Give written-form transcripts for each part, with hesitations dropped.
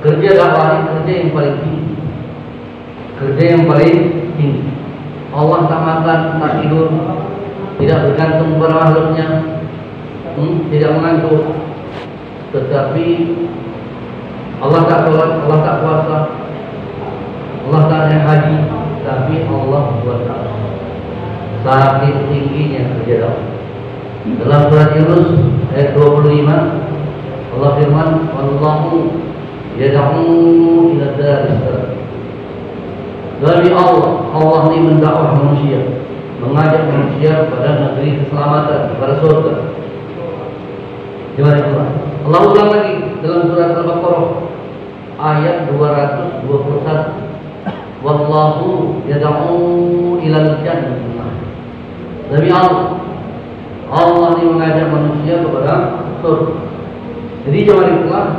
Kerja dakwah ini kerja yang paling tinggi. Kerja yang paling tinggi. Allah tak makan, tak tidur, tidak bergantung pada makhluknya, tidak mengantuk. Tetapi Allah tak sholat, Allah tak puasa, Allah tak naik haji, tapi Allah buat dakwah. Saking tingginya kerja dakwah. Dalam surat Yunus ayat 25 Allah firman, "Wallahu yad'u ila daris salam." Dari Allah ini mendakwah manusia, mengajak manusia kepada negeri keselamatan, kepada surga. Gimana itu? Allah ulang lagi dalam surat Al-Baqarah ayat 221. Wallahu yad'u ilal jannah. Dari Allah ini mengajak manusia kepada surga. Jadi jangan diulang.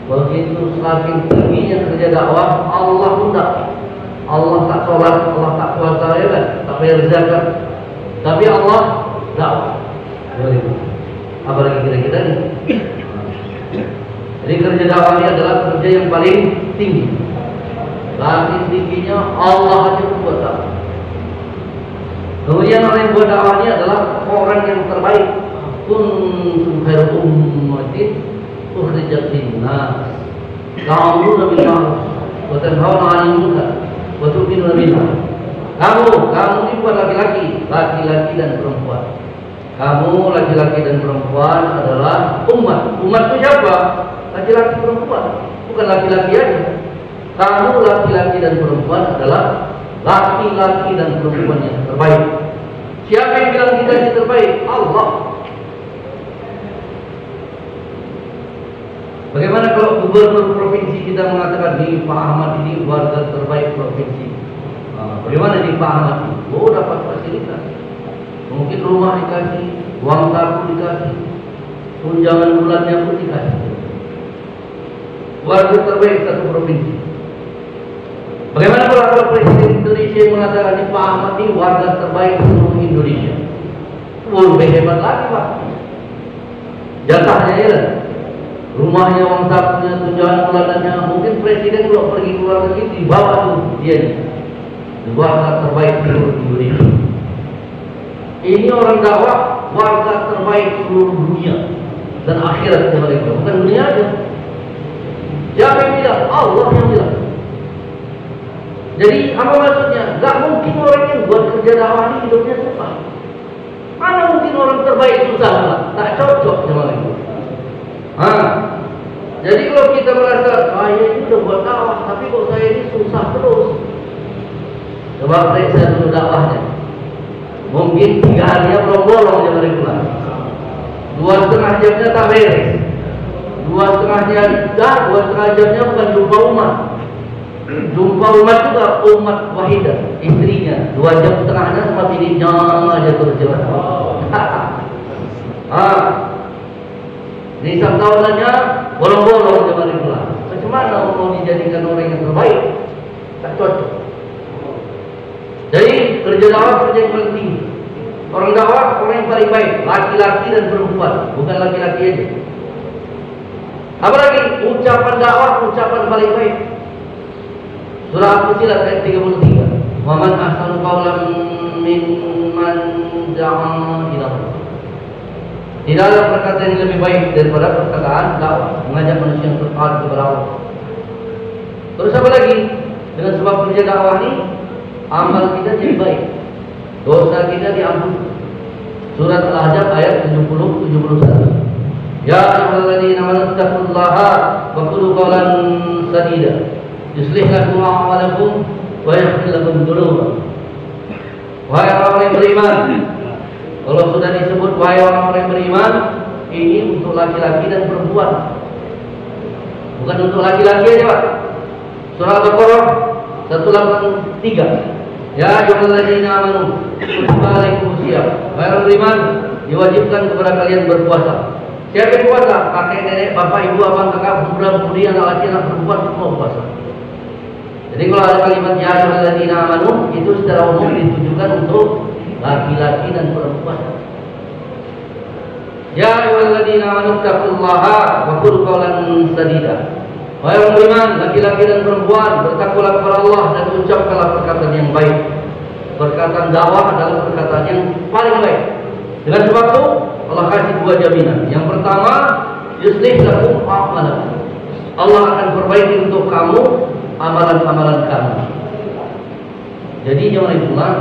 Begitu saking tingginya kerja dakwah, Allah undang. Allah tak sholat, Allah tak puasa, ya kan? Tak bayar zakat, tapi Allah dakwah. Apalagi kira-kira ini. Jadi kerja dakwah ini adalah kerja yang paling tinggi. Saking tingginya Allah aja membuat dakwah. Kemudian orang yang buat dakwah ini adalah orang yang terbaik. Kuntum khairu ummatin ukhrijat lin-nas ta'muruna bil ma'ruf wa tanhauna 'anil munkar wa tu'minuna billah. Kamu ini buat laki-laki dan perempuan. Kamu laki-laki dan perempuan adalah umat. Umat itu siapa? Laki-laki perempuan, bukan laki-laki aja. Kamu laki-laki dan perempuan adalah laki-laki dan perempuan yang terbaik. Siapa yang bilang kita yang terbaik? Allah. Bagaimana kalau gubernur provinsi kita mengatakan di Pak Ahmad ini warga terbaik provinsi? Bagaimana di Pak Ahmad ini? Oh, dapat fasilitas. Mungkin rumah dikasih, uang saku dikasih, tunjangan bulannya pun dikasih. Warga terbaik satu provinsi. Bagaimana kalau Presiden Indonesia mengatakan di Pak Ahmad ini warga terbaik seluruh Indonesia? Lebih hebat lagi, Pak. Jatahnya ya. Rumahnya, uang sakunya, tunjangan bulanannya. Mungkin Presiden kalau pergi keluar negeri dibawa tuh dia nih. Warga terbaik seluruh Indonesia. Ini orang dakwah warga terbaik seluruh dunia dan akhirat mereka, bukan dunia aja. Siapa yang bilang? Allah yang bilang. Jadi apa maksudnya? Gak mungkin orang yang buat kerja dakwah ini hidupnya susah. Mana mungkin orang terbaik susah? Tak cocok sama itu. Jadi kalau kita merasa saya ini udah buat dakwah, tapi kok saya ini susah terus. Coba periksa dulu dakwahnya. Mungkin 3 harinya bolong-bolong jangan pulang. 2,5 jamnya tak beres. 2,5 jamnya bukan jumpa umat. Jumpa umat juga umat wahidah, istrinya. 2,5 jamnya sama bininya aja terus jalan. Nisab tahulannya bolong-bolong jangan pulang. Bagaimana mau dijadikan orang yang terbaik? Tak cocok. Jadi kerja dakwah kerja yang paling tinggi. Orang dakwah orang yang paling baik, laki-laki dan perempuan, bukan laki-laki aja. Apalagi ucapan dakwah ucapan paling baik. Surah Al-Fussilat ayat 33. Wa man ahsanu qawlan mimman da'a ila Allah. Tidak ada perkataan yang lebih baik daripada perkataan dakwah, mengajak manusia yang taat kepada Allah. Terus apa lagi? Dengan sebab kerja dakwah ini amal kita jadi baik, dosa kita diampuni. Surat Al-Ahzab ayat 70-71. Ya ayyuhalladzina amanu taqullaha wa qulu qawlan sadida yuslih lakum a'malakum wa yaghfir lakum dzunubakum. Wahai orang yang beriman, kalau sudah disebut wahai orang yang beriman, ini untuk laki-laki dan perempuan, bukan untuk laki-laki aja, Pak. Surah Al-Baqarah 183. Ya ayyuhalladzina amanu kutiba alaikumusiyam. Wahai orang beriman, diwajibkan kepada kalian berpuasa. Siapa yang puasa? Kakek, nenek, bapak, ibu, abang, kakak, budak, budi, anak laki, anak perempuan semua puasa. Jadi kalau ada kalimat ya ayyuhalladzina amanu, itu secara umum ditujukan untuk laki-laki dan perempuan. Ya ayyuhalladzina amanu taqullaha wa qulu qawlan sadida. Wahai orang beriman, laki-laki dan perempuan, bertakwalah kepada Allah dan ucapkanlah perkataan yang baik. Perkataan dakwah adalah perkataan yang paling baik. Dengan sebab itu Allah kasih dua jaminan. Yang pertama, yuslih lakum a'malakum. Allah akan perbaiki untuk kamu amalan-amalan kamu. Jadi jangan itulah,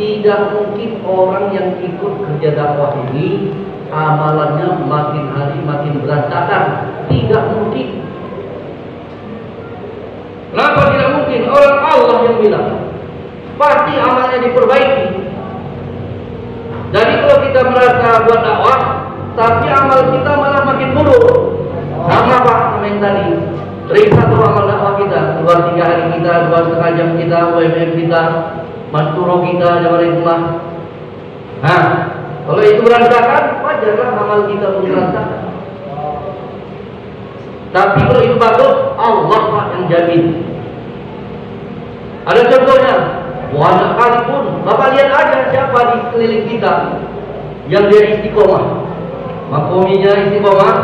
tidak mungkin orang yang ikut kerja dakwah ini amalannya makin hari makin berantakan. Tidak mungkin. Kenapa tidak mungkin? Orang Allah yang bilang pasti amalnya diperbaiki. Jadi kalau kita merasa buat dakwah tapi amal kita malah makin buruk, sama Pak sama yang tadi. Periksa tuh amal dakwah kita, 2-3 hari kita, 2,5 jam kita, WMM kita, Masturo kita, jamaah itulah. Nah, kalau itu berantakan, wajarlah amal kita pun berantakan. Tapi kalau itu bagus, Allah Pak yang jamin. Ada contohnya, banyak kali pun, Bapak lihat aja siapa di sekeliling kita yang dia istiqomah. Makominya istiqomah,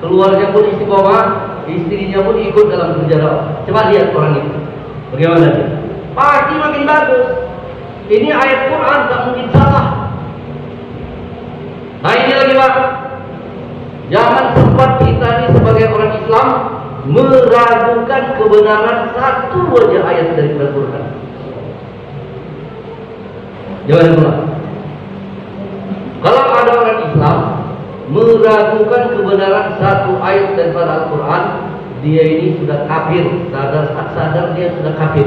keluarga pun istiqomah, istrinya pun ikut dalam kerja dakwah. Coba lihat orang itu, bagaimana dia? Pasti makin bagus. Ini ayat Quran, tak mungkin salah. Nah ini lagi Pak, jangan sempat kita ini sebagai orang Islam meragukan kebenaran satu aja ayat dari Al-Quran. Jangan pula. Kalau ada orang Islam meragukan kebenaran satu ayat daripada Al-Quran, dia ini sudah kafir. Sadar dia sudah kafir.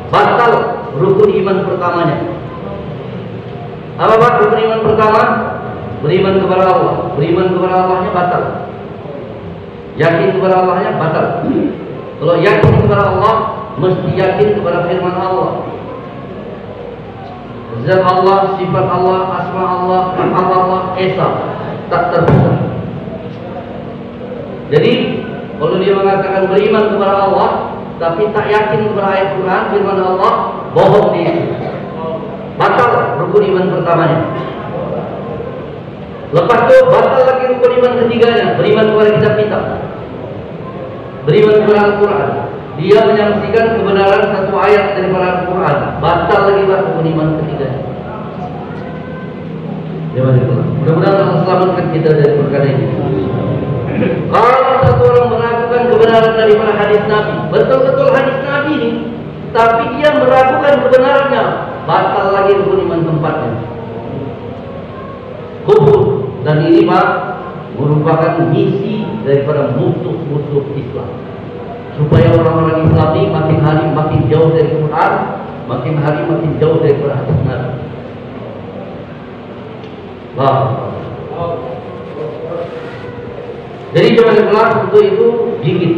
Batal rukun iman pertamanya. Apa Pak rukun iman pertama? Beriman kepada Allah. Beriman kepada Allahnya batal. Yakin kepada Allahnya batal. Kalau yakin kepada Allah, mesti yakin kepada firman Allah. Zat Allah, sifat Allah, asma Allah, nama Allah, esa, tak terpisah. Jadi kalau dia mengatakan beriman kepada Allah, tapi tak yakin kepada ayat Quran, firman Allah, bohong dia. Batal rukun iman pertamanya. Lepas itu batal lagi rukun iman ketiganya, beriman kepada kitab-kitab, beriman kepada Al-Quran. Dia menyaksikan kebenaran satu ayat daripada Al-Quran, batal lagi rukun iman ketiganya. Mudah-mudahan Allah selamatkan kita dari perkara ini. Kalau satu orang meragukan kebenaran daripada hadis Nabi, betul-betul hadis Nabi ini, tapi dia meragukan kebenarannya, batal lagi rukun iman tempatnya. Kufur. Dan ini Pak merupakan misi daripada musuh-musuh Islam, supaya orang-orang Islam ini makin hari makin jauh dari Quran, makin hari makin jauh daripada hadis Nabi. Wah. Jadi jangan kelas untuk itu gigit.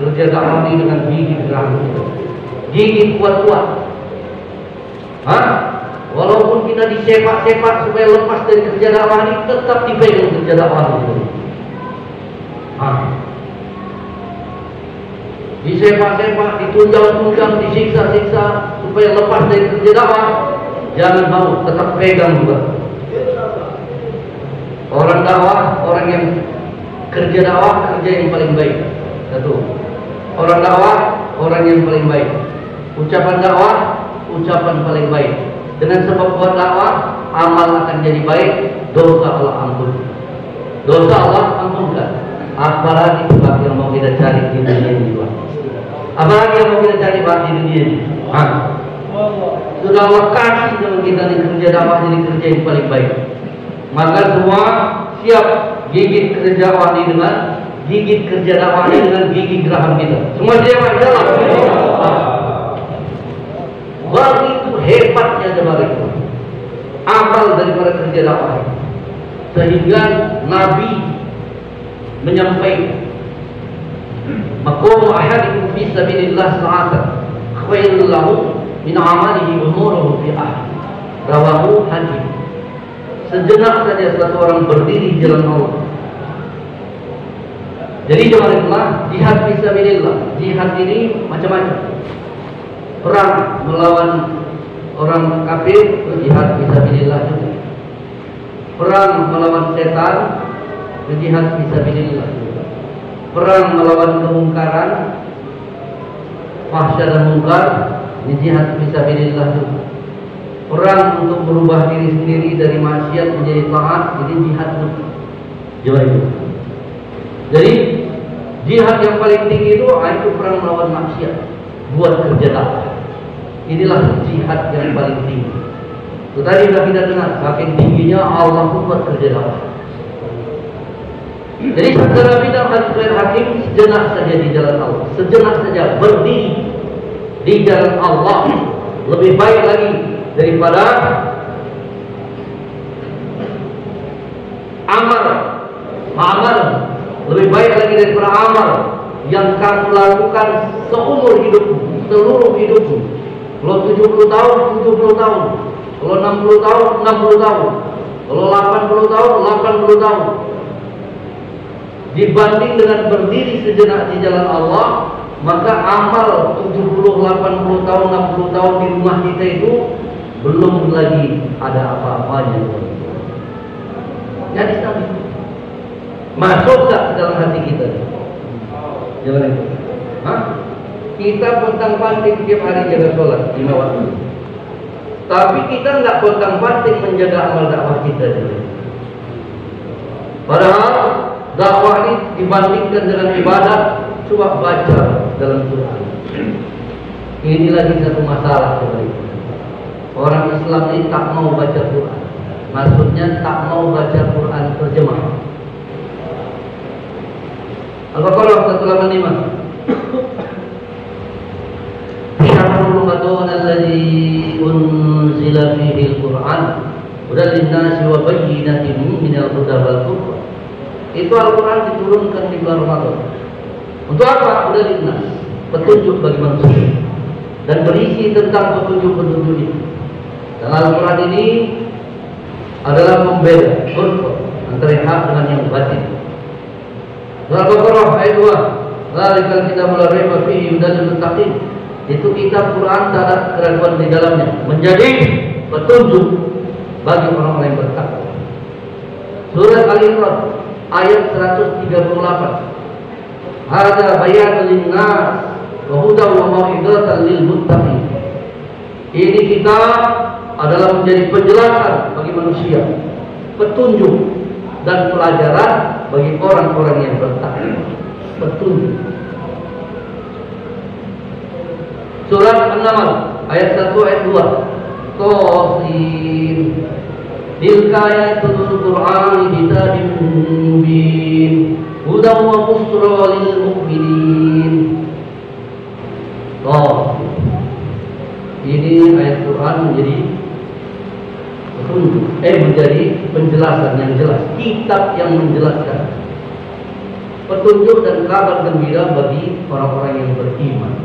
Kerja dakwah ini dengan gigit keras. Gigit kuat-kuat. Hah? Walaupun kita disepak-sepak supaya lepas dari kerja dakwah ini, tetap dipegang kerja dakwah itu. Disepak-sepak, ditunjang-tunjang, disiksa-siksa supaya lepas dari kerja dakwah. Jangan mau, tetap pegang juga. Orang dakwah, orang yang kerja dakwah, kerja yang paling baik. Satu. Orang dakwah, orang yang paling baik. Ucapan dakwah, ucapan paling baik. Dengan sebab buat dakwah, amal akan jadi baik, dosa Allah ampun. Dosa Allah ampunkan. Apalagi sebab yang mau kita cari di dunia ini, Pak. Apalagi yang mau kita cari Pak di dunia ini. Sudah Allah kasih sama kita di kerja dakwah jadi kerja yang paling baik. Maka semua siap gigit kerja dakwah ini dengan gigit kerja dakwah ini dengan gigi geraham kita. Semua siap insyaallah. Begitu hebatnya jemaah itu amal daripada kerja dakwah, sehingga Nabi menyampaikan maqamu ahadikum fi sabilillah sa'atan khairul lahu min amalihi umuruhu fi ahli. Rawahu Hakim. Sejenak saja satu orang berdiri di jalan Allah. Jadi jemaah jihad fi sabilillah, jihad ini macam-macam. Perang melawan orang kafir, jihad fisabilillah juga. Perang melawan setan, jihad fisabilillah juga. perang melawan kemungkaran, fahsya dan mungkar, ini jihad fisabilillah juga. Perang untuk merubah diri sendiri dari maksiat menjadi taat, ini jihad juga. Jihad itu. Jadi jihad yang paling tinggi itu perang melawan maksiat, buat kerja dakwah. Inilah jihad yang paling tinggi. Itu tadi sudah kita dengar, makin tingginya Allah pun buat kerja dakwah. Jadi sabda Nabi dan hadis Hakim, sejenak saja di jalan Allah, sejenak saja berdiri di jalan Allah lebih baik lagi daripada amal, lebih baik lagi daripada amal yang kamu lakukan seumur hidupmu, seluruh hidupmu. Kalau 70 tahun, 70 tahun. Kalau 60 tahun, 60 tahun. Kalau 80 tahun, 80 tahun. Dibanding dengan berdiri sejenak di jalan Allah, maka amal 70, 80 tahun, 60 tahun di rumah kita itu belum lagi ada apa-apanya. Jadi sampai masuk tak ke dalam hati kita? Jangan itu. Kita pontang-panting tiap hari jaga sholat 5 waktu. Tapi kita nggak pontang-panting menjaga amal dakwah kita juga. Padahal dakwah ini dibandingkan dengan ibadah, coba baca dalam Quran. Ini lagi satu masalah sebenarnya. Orang Islam ini tak mau baca Quran. Maksudnya tak mau baca Quran terjemah. Al-Baqarah 185. Syahrul Ramadan alladzi unzila fihi al-Qur'an hudan lin-nasi wa bayyinatin minal huda wal furqan. Itu Al-Quran diturunkan di bulan Ramadan. Untuk apa? Hudan lin-nas, petunjuk bagi manusia, dan berisi tentang petunjuk-petunjuk itu. Dan Al-Quran ini adalah pembeda antara hak dengan yang batin. Al-Baqarah ayat 2. Zalikal kitabul la raiba fihi hudan lil muttaqin. Itu kitab Quran tak ada keraguan di dalamnya, menjadi petunjuk bagi orang-orang yang bertakwa. Surat Al-Imran ayat 138. Hadza bayanun lin-nas wa hudan wa mau'izatan lil muttaqin. Ini kitab adalah menjadi penjelasan bagi manusia, petunjuk dan pelajaran bagi orang-orang yang bertakwa. Petunjuk. Surat An-Naml ayat 1 ayat 2. Qasim tilka ayatul Qur'ani kitabim mubin hudan wa busra lil mu'minin. Ini ayat Quran menjadi petunjuk, menjadi penjelasan yang jelas, kitab yang menjelaskan, petunjuk dan kabar gembira bagi orang-orang yang beriman.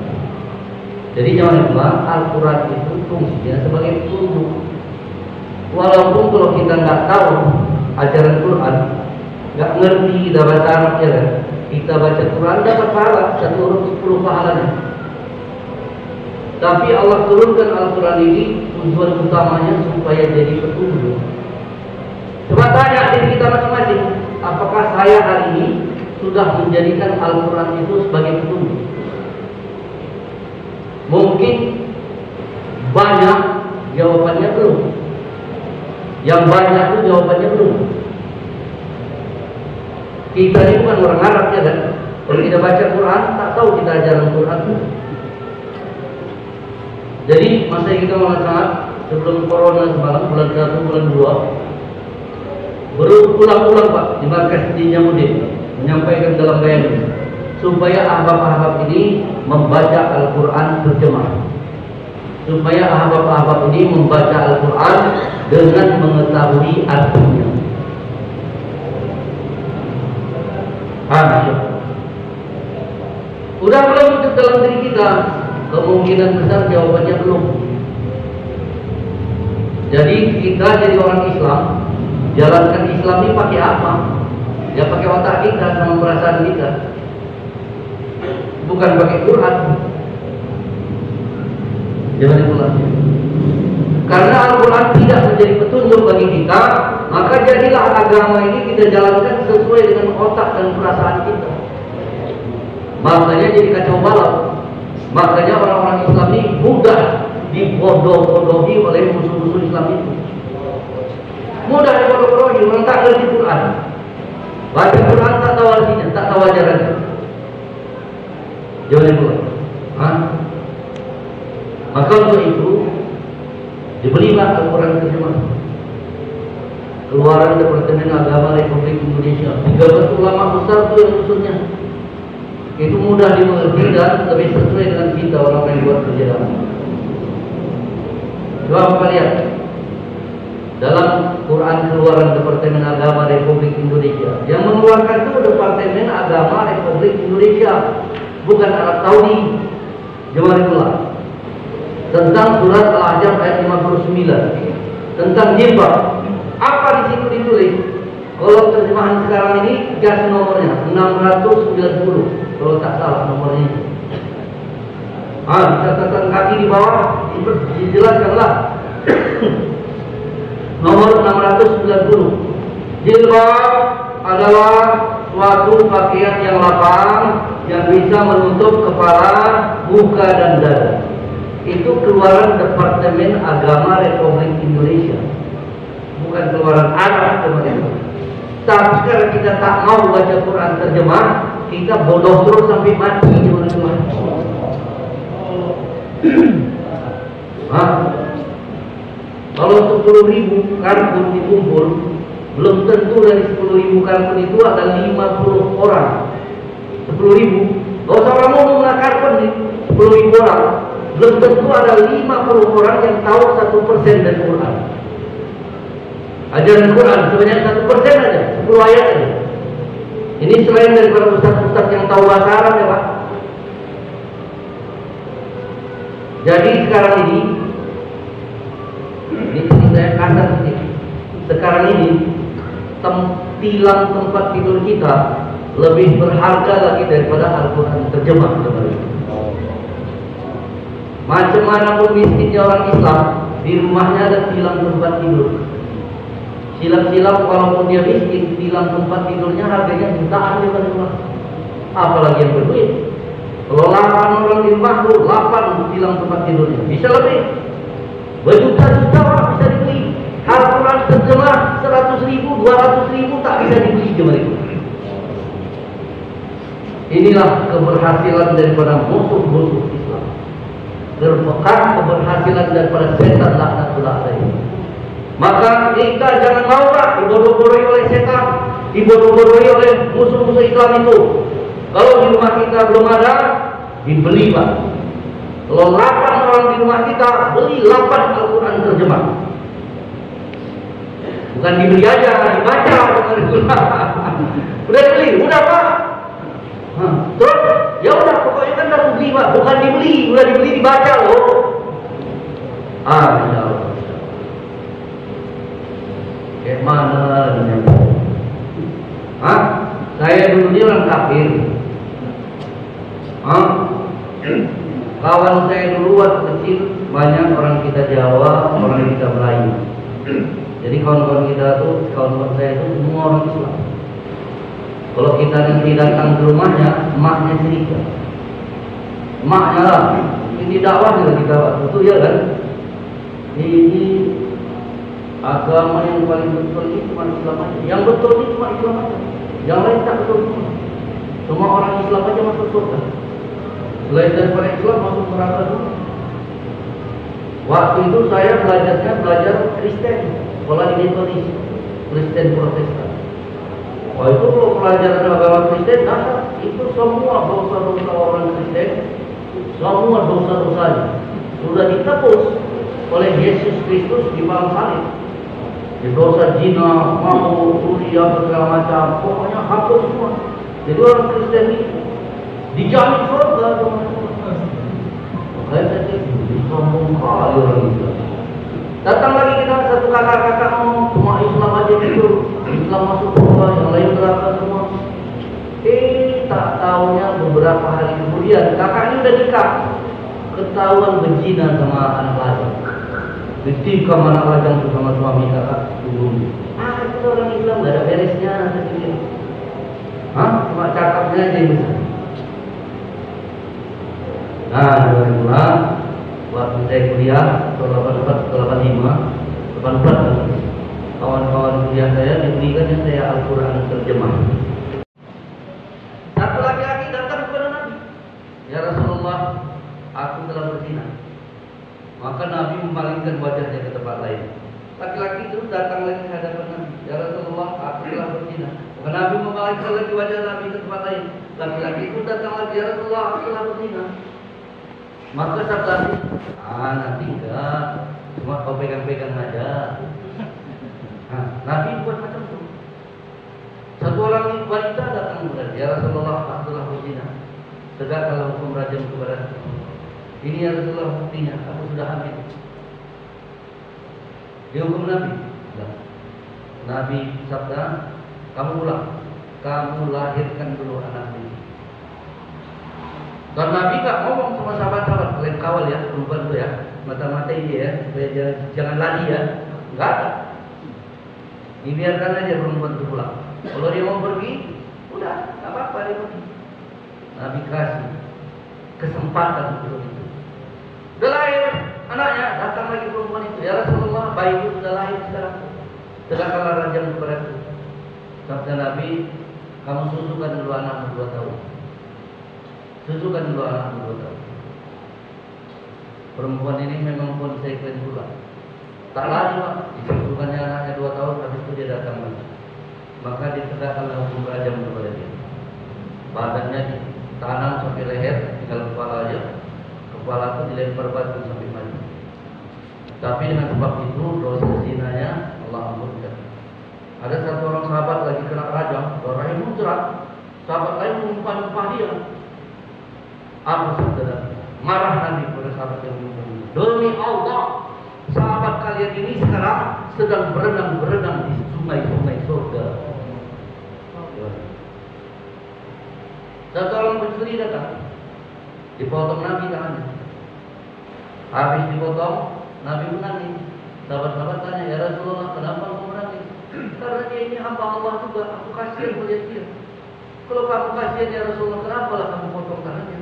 Jadi jangan lupa Al-Quran itu fungsinya sebagai petunjuk. Walaupun kalau kita nggak tahu ajaran Quran, nggak ngerti kita baca Arab ya kan, kita baca Quran dapat pahala 1 huruf 10 pahalanya. Tapi Allah turunkan Al-Quran ini tujuan utamanya supaya jadi petunjuk. Coba tanya diri kita masing-masing, apakah saya hari ini sudah menjadikan Al-Quran itu sebagai petunjuk? Mungkin banyak jawabannya belum. Yang banyak itu jawabannya belum. Kita ini bukan orang Arab ya kan. Kalau kita baca Quran tak tahu kita ajaran Quran. Jadi masa kita mengatakan sebelum corona semalam bulan 1 bulan 2 berulang-ulang Pak di markas di Nyamudin menyampaikan dalam bayangan supaya ahbab-ahbab ini membaca Al-Quran terjemah, supaya ahbab-ahbab ini membaca Al-Quran dengan mengetahui artinya. Udah belum itu dalam diri kita? Kemungkinan besar jawabannya belum. Jadi kita jadi orang Islam, jalankan Islam ini pakai apa? Ya pakai otak kita sama perasaan kita, bukan pakai Quran. Jangan diulang. Karena Al-Quran tidak menjadi petunjuk bagi kita, maka jadilah agama ini kita jalankan sesuai dengan otak dan perasaan kita. Makanya jadi kacau balau. Makanya orang-orang Islam ini mudah dibodoh-bodohi oleh musuh-musuh Islam itu. Mudah dibodoh-bodohi, orang tak ngerti Quran. Baca Quran tak tahu artinya, tak tahu ajarannya. Jangan buat. Maka untuk itu diberilah Al-Quran terjemah. Keluaran Departemen Agama Republik Indonesia. 13 ulama besar itu yang usulnya. Itu mudah dimengerti dan lebih sesuai dengan kita orang yang buat kerja dalam. Coba kita lihat dalam Quran Keluaran Departemen Agama Republik Indonesia. Yang mengeluarkan itu Departemen Agama Republik Indonesia, bukan Arab Saudi. Jemaah tentang surat Al-Ahzab ayat 59 tentang jilbab. Apa di situ ditulis? Kalau terjemahan sekarang ini gas nomornya 690 kalau tak salah nomornya. Catatan kaki di bawah dijelaskanlah. Nomor 690. Jilbab adalah suatu pakaian yang lapang yang bisa menutup kepala, muka dan dada. Itu keluaran Departemen Agama Republik Indonesia, bukan keluaran Arab teman-teman. Tapi kalau kita tak mau baca Quran terjemah, kita bodoh terus sampai mati teman-teman. Kalau 10.000 kartun dikumpul, belum tentu dari 10.000 kartun itu ada 50 orang. 10.000, gak usah orang ngomong kartun nih, 10.000 orang. Belum tentu ada 50 orang yang tahu 1% dari Quran. Ajaran Quran sebanyak 1% aja, 10 ayat aja. Ini selain daripada ustaz-ustaz yang tahu bahasa Arab ya Pak. Jadi sekarang ini saya kasar sedikit. Sekarang ini tilang tempat tidur kita lebih berharga lagi daripada Al-Quran terjemah. Macam mana pun miskinnya orang Islam, di rumahnya ada tilang tempat tidur. Silap-silap walaupun dia miskin, tilang tempat tidurnya harganya jutaan di rumah. Apalagi yang berduit. Kalau 8 orang di rumah tuh 8 tilang tempat tidurnya, bisa lebih. Berjuta-juta orang bisa dibeli. Al-Quran terjemah 100.000, 200.000 tak bisa dibeli cuma itu. Inilah keberhasilan daripada musuh-musuh Islam. Merupakan keberhasilan daripada setan laknatullah alaihi. Maka kita jangan maulah dibodoh-bodohi oleh setan, dibodoh-bodohi oleh musuh-musuh Islam itu. Kalau di rumah kita belum ada, dibeli Pak. Kalau 8 orang di rumah kita, beli 8 Al-Quran terjemah. Bukan dibeli aja, dibaca. Udah dibeli, udah Pak. Terus, ya udah pokoknya kan harus beli Pak. Bukan dibeli, udah dibeli dibaca loh. Insya Allah. Kayak mana dengan saya dulu ini orang kafir. Kawan saya dulu waktu kecil banyak orang kita Jawa, orang kita Melayu. Jadi kawan-kawan kita tuh, kawan-kawan saya itu semua orang Islam. Kalau kita nanti datang ke rumahnya, emaknya cerita. Emaknya lah, ini dakwah juga kita waktu itu ya kan. Ini agama yang paling betul ini cuma Islam aja. Yang betul ini cuma Islam aja. Yang lain tak betul semua. Semua orang Islam aja masuk surga. Selain daripada Islam masuk neraka dulu. Waktu itu saya belajar Kristen, sekolah di Metodis, Kristen Protestan. Wah itu kalau pelajaran agama Kristen, itu semua dosa-dosa orang Kristen, semua dosa-dosanya sudah ditebus oleh Yesus Kristus di malam salib. Di dosa zina, mabuk, kuliah, segala macam, pokoknya hapus semua. Jadi orang Kristen ini dijamin surga. Saya tadi sombong kali orang Islam. Datang lagi kita satu kakak-kakak cuma Islam aja gitu, Islam masuk surga, yang lain neraka semua. Tak tahunya beberapa hari kemudian kakaknya udah nikah, ketahuan berzina sama anak lajang. Ketika anak lajang itu sama suami kakak dulu. Itu orang Islam gak ada beresnya. Cuma cakapnya aja yang besar. Nah, 2005 waktu saya kuliah tahun 84 atau 85, 84 kawan-kawan kuliah saya diberikan yang saya Al-Quran terjemah. Satu laki-laki datang kepada Nabi, ya Rasulullah, aku telah berzina. Maka Nabi memalingkan wajahnya ke tempat lain. Laki-laki itu datang lagi ke hadapan Nabi, ya Rasulullah, aku telah berzina. Maka Nabi memalingkan lagi wajah Nabi ke tempat lain. Laki-laki itu datang lagi, ya Rasulullah, aku telah berzina. Maka sabda Nabi, nanti enggak, cuma kau pegang-pegang aja. Nah, Nabi buat macam itu. Satu orang wanita datang kepada dia, ya Rasulullah, aku telah berzina. Tegakkanlah hukum rajam kepada aku. Ini ya Rasulullah buktinya, aku sudah hamil. Dihukum Nabi. Nabi sabda, kamu pulang, kamu lahirkan dulu anak ini. Dan Nabi gak ngomong sama sahabat-sahabat, kalian kawal ya, perempuan itu ya, mata-matain dia ya, supaya jangan lari ya. Enggak ada. Dibiarkan aja perempuan itu pulang. Kalau dia mau pergi, udah, gak apa-apa dia pergi. Nabi kasih kesempatan untuk itu. Sudah lahir anaknya, datang lagi perempuan itu, ya Rasulullah, bayi itu sudah lahir sekarang. Tegakkanlah rajam kepada aku. Sabda Nabi, kamu susukan dulu anakmu 2 tahun. Susukan dulu anakmu 2 tahun. Perempuan ini memang pun saya keren pula. Tak lari Pak, disusukannya anaknya 2 tahun, habis itu dia datang lagi. Maka ditegakkanlah hukum rajam kepada dia. Badannya ditanam sampai leher, tinggal kepala aja. Kepala itu dilempar batu sampai mati. Tapi dengan sebab itu dosa zinanya Allah ampunkan. Ada satu orang sahabat lagi kena rajam, darahnya muncrat. Sahabat lain mengumpah-umpah dia. Apa saudara? Marah Nabi kepada sahabat yang mengumpah. Demi Allah, sahabat kalian ini sekarang sedang berenang-berenang di sungai-sungai surga. Satu orang pencuri datang, dipotong Nabi tangannya. Habis dipotong, Nabi menangis. Sahabat-sahabat tanya, ya Rasulullah, kenapa kamu menangis? Karena dia ini hamba Allah juga, aku kasihan melihat dia. Kalau kamu kasihan ya Rasulullah, kenapa lah kamu potong tangannya?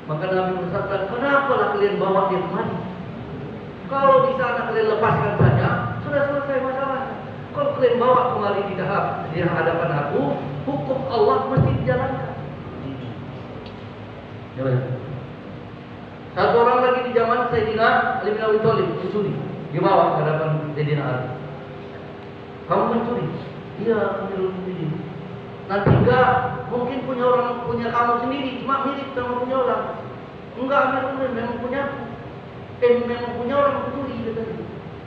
Maka Nabi bersabda, kenapa lah kalian bawa dia kemari? Kalau di sana kalian lepaskan saja, sudah selesai masalahnya. Kalau kalian bawa kembali di hadapan aku, hukum Allah mesti dijalankan. Satu orang lagi di zaman Sayyidina Ali bin Abi Thalib mencuri, dibawa ke hadapan Sayyidina Ali. Kamu mencuri? Iya, Amirul Mukminin. Nanti enggak, mungkin punya kamu sendiri, cuma mirip sama punya orang. Enggak, Amirul Mukminin, memang punya aku. Memang punya orang mencuri.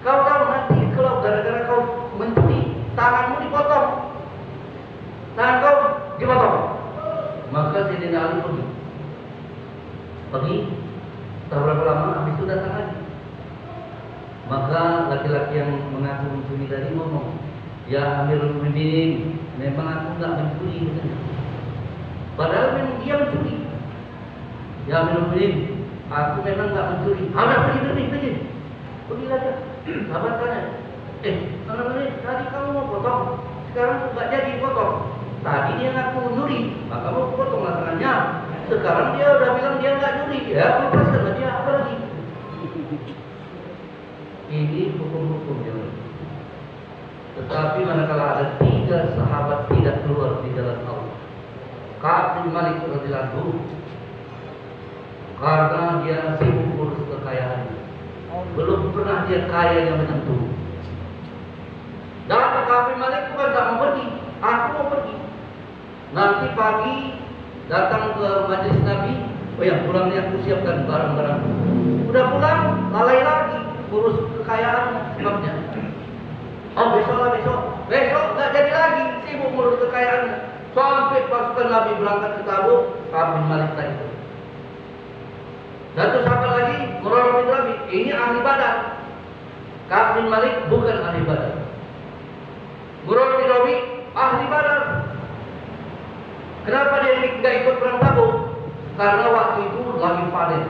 Kau tahu nanti kalau gara-gara kau mencuri, tanganmu dipotong, tangan kau dipotong. Maka Sayyidina Ali pergi, tak berapa lama habis itu datang lagi. Maka laki-laki yang mengaku mencuri tadi ngomong, ya Amirul Mukminin, memang aku enggak mencuri katanya. Padahal memang dia mencuri. Ya Amirul Mukminin, aku memang enggak mencuri. Pergi. Pergi aja. Sahabat tanya, Amirul Mukminin, tadi kamu mau potong, sekarang enggak jadi potong. Tadi dia ngaku mencuri, maka mau potonglah tangannya. Sekarang dia udah bilang dia nggak nyuri, ya lepaskan dia apa lagi? Ini hukum-hukum yang. Tetapi manakala ada 3 sahabat tidak keluar di jalan Allah, Ka'ab bin Malik radhiyallahu anhu, karena dia sibuk urus kekayaannya, belum pernah dia kaya yang menyentuh. Dan Ka'ab bin Malik bukan tak mau pergi, aku mau pergi. Nanti pagi datang ke majelis Nabi, pulangnya aku siapkan barang-barang. Udah pulang, lalai lagi urus kekayaan sebabnya. Besok nggak jadi lagi, sibuk ngurus kekayaannya. Sampai pasukan Nabi berangkat ke Tabuk, Ka'ab bin Malik tadi. Satu sahabat lagi, Murarah bin Rabi, ini ahli Badar. Ka'ab bin Malik bukan ahli Badar. Murarah bin Rabi ahli Badar. Kenapa dia nggak ikut perang Tabuk? Karena waktu itu lagi panen.